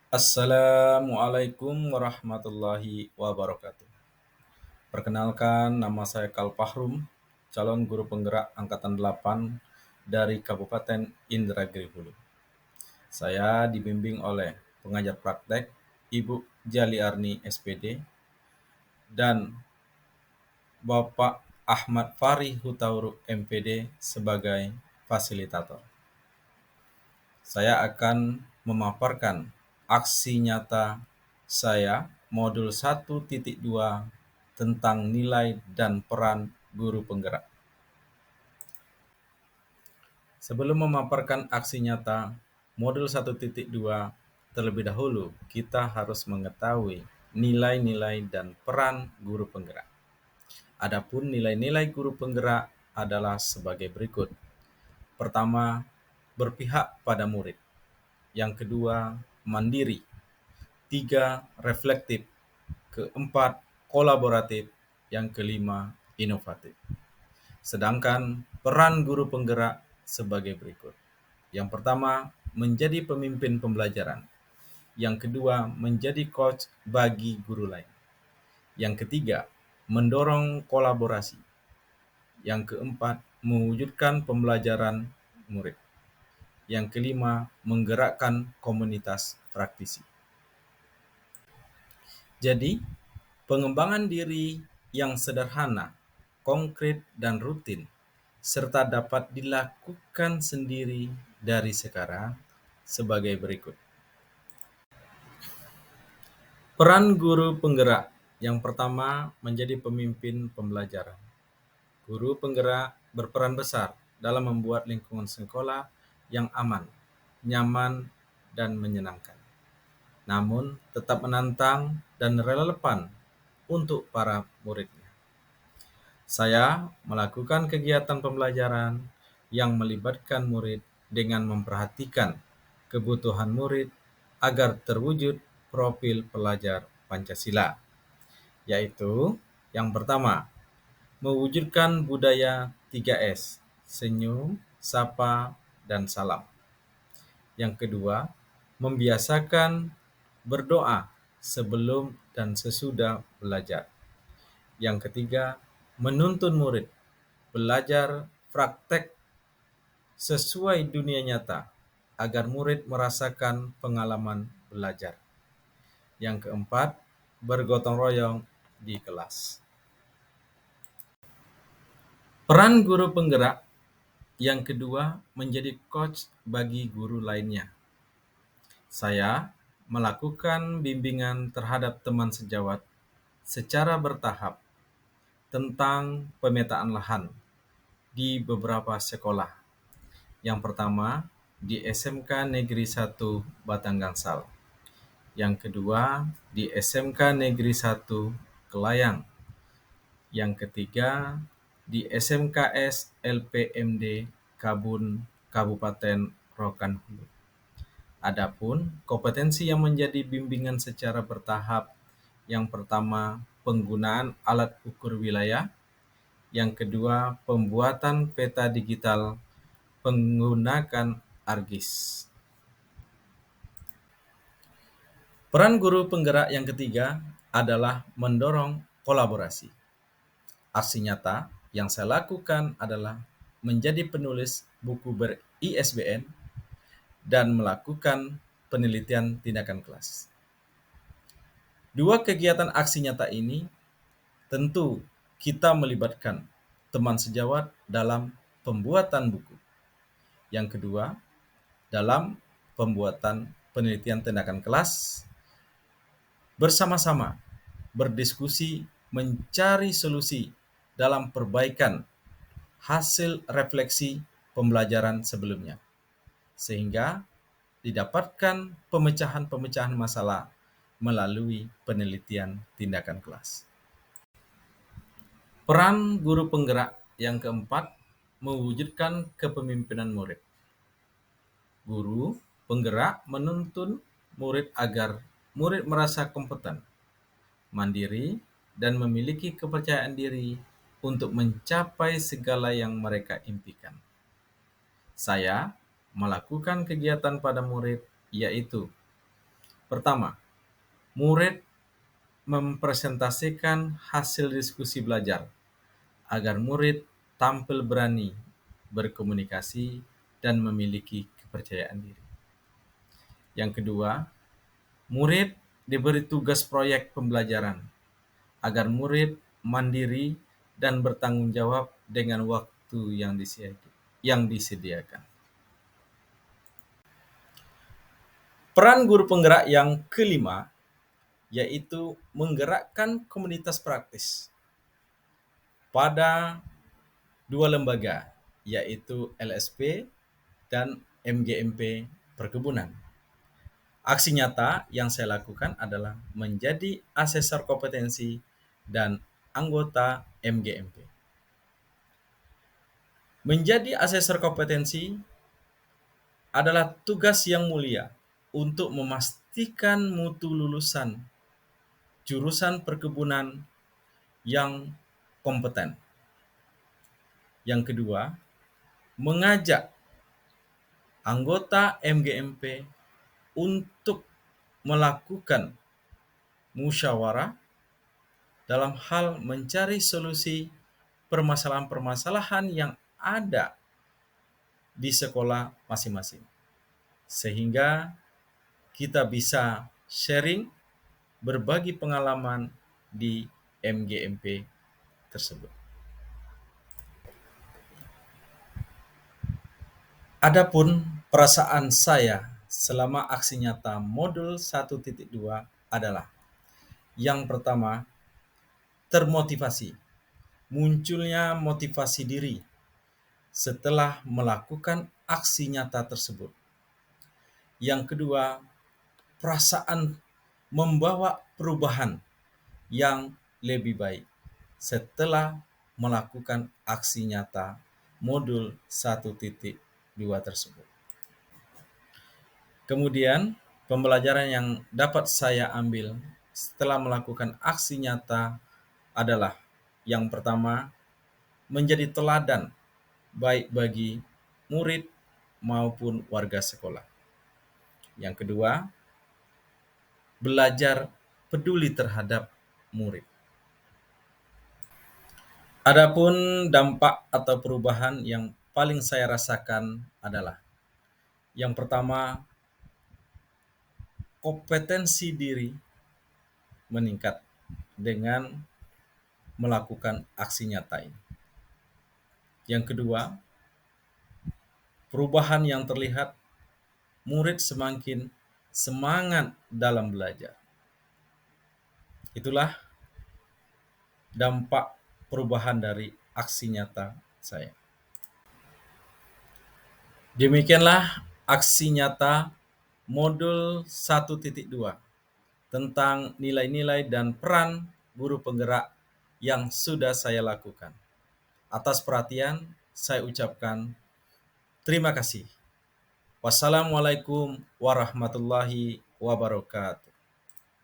Assalamualaikum warahmatullahi wabarakatuh. Perkenalkan, nama saya Kal Pahrum, calon guru penggerak Angkatan 8 dari Kabupaten Indragiri Hulu. Saya dibimbing oleh pengajar praktek Ibu Jali Arni SPD dan Bapak Ahmad Fari Hutauru MPD sebagai fasilitator. Saya akan memaparkan aksi nyata saya modul 1.2 tentang nilai dan peran guru penggerak. Sebelum memaparkan aksi nyata modul 1.2, terlebih dahulu kita harus mengetahui nilai-nilai dan peran guru penggerak. Adapun nilai-nilai guru penggerak adalah sebagai berikut. Pertama, berpihak pada murid. Yang kedua, mandiri. Tiga, reflektif. Keempat, kolaboratif. Yang kelima, inovatif. Sedangkan peran guru penggerak sebagai berikut. Yang pertama, menjadi pemimpin pembelajaran. Yang kedua, menjadi coach bagi guru lain. Yang ketiga, mendorong kolaborasi. Yang keempat, mewujudkan pembelajaran murid. Yang kelima, menggerakkan komunitas praktisi. Jadi, pengembangan diri yang sederhana, konkret, dan rutin, serta dapat dilakukan sendiri dari sekarang sebagai berikut. Peran guru penggerak. Yang pertama, menjadi pemimpin pembelajaran. Guru penggerak berperan besar dalam membuat lingkungan sekolah yang aman, nyaman, dan menyenangkan. Namun, tetap menantang dan relevan untuk para muridnya. Saya melakukan kegiatan pembelajaran yang melibatkan murid dengan memperhatikan kebutuhan murid agar terwujud profil pelajar Pancasila, yaitu yang pertama, mewujudkan budaya 3S, senyum, sapa, dan salam. Yang kedua, membiasakan berdoa sebelum dan sesudah belajar. Yang ketiga, menuntun murid belajar praktek sesuai dunia nyata agar murid merasakan pengalaman belajar. Yang keempat, bergotong royong di kelas. Peran guru penggerak yang kedua, menjadi coach bagi guru lainnya. Saya melakukan bimbingan terhadap teman sejawat secara bertahap tentang pemetaan lahan di beberapa sekolah. Yang pertama, di SMK Negeri 1 Batang Gansal. Yang kedua, di SMK Negeri 1 Kelayang. Yang ketiga, di SMKS LPMD Kabun Kabupaten Rokan Hulu. Adapun kompetensi yang menjadi bimbingan secara bertahap, yang pertama, penggunaan alat ukur wilayah. Yang kedua, pembuatan peta digital menggunakan ArcGIS. Peran guru penggerak yang ketiga adalah mendorong kolaborasi. Aksi nyata yang saya lakukan adalah menjadi penulis buku ber-ISBN dan melakukan penelitian tindakan kelas. Dua kegiatan aksi nyata ini tentu kita melibatkan teman sejawat dalam pembuatan buku. Yang kedua, dalam pembuatan penelitian tindakan kelas, bersama-sama berdiskusi mencari solusi dalam perbaikan hasil refleksi pembelajaran sebelumnya, sehingga didapatkan pemecahan-pemecahan masalah melalui penelitian tindakan kelas. Peran guru penggerak yang keempat, mewujudkan kepemimpinan murid. Guru penggerak menuntun murid agar murid merasa kompeten, mandiri, dan memiliki kepercayaan diri untuk mencapai segala yang mereka impikan. Saya melakukan kegiatan pada murid, yaitu Pertama, murid mempresentasikan hasil diskusi belajar agar murid tampil berani berkomunikasi dan memiliki kepercayaan diri. Yang kedua, murid diberi tugas proyek pembelajaran agar murid mandiri dan bertanggung jawab dengan waktu yang disediakan. Peran guru penggerak yang kelima yaitu menggerakkan komunitas praktis pada dua lembaga, yaitu LSP dan MGMP Perkebunan. Aksi nyata yang saya lakukan adalah menjadi asesor kompetensi dan anggota MGMP. Menjadi asesor kompetensi adalah tugas yang mulia untuk memastikan mutu lulusan jurusan perkebunan yang kompeten. Yang kedua, mengajak anggota MGMP untuk melakukan musyawarah dalam hal mencari solusi permasalahan-permasalahan yang ada di sekolah masing-masing. Sehingga kita bisa sharing, berbagi pengalaman di MGMP tersebut. Adapun perasaan saya selama aksi nyata modul 1.2 adalah yang pertama, termotivasi. Munculnya motivasi diri setelah melakukan aksi nyata tersebut. Yang kedua, perasaan membawa perubahan yang lebih baik setelah melakukan aksi nyata modul 1.2 tersebut. Kemudian, pembelajaran yang dapat saya ambil setelah melakukan aksi nyata adalah yang pertama, menjadi teladan baik bagi murid maupun warga sekolah. Yang kedua, belajar peduli terhadap murid. Adapun dampak atau perubahan yang paling saya rasakan adalah yang pertama, kompetensi diri meningkat dengan melakukan aksi nyata ini. Yang kedua, perubahan yang terlihat, murid semakin semangat dalam belajar. Itulah dampak perubahan dari aksi nyata saya. Demikianlah aksi nyata modul 1.2 tentang nilai-nilai dan peran guru penggerak yang sudah saya lakukan. Atas perhatian, saya ucapkan terima kasih. Wassalamualaikum warahmatullahi wabarakatuh.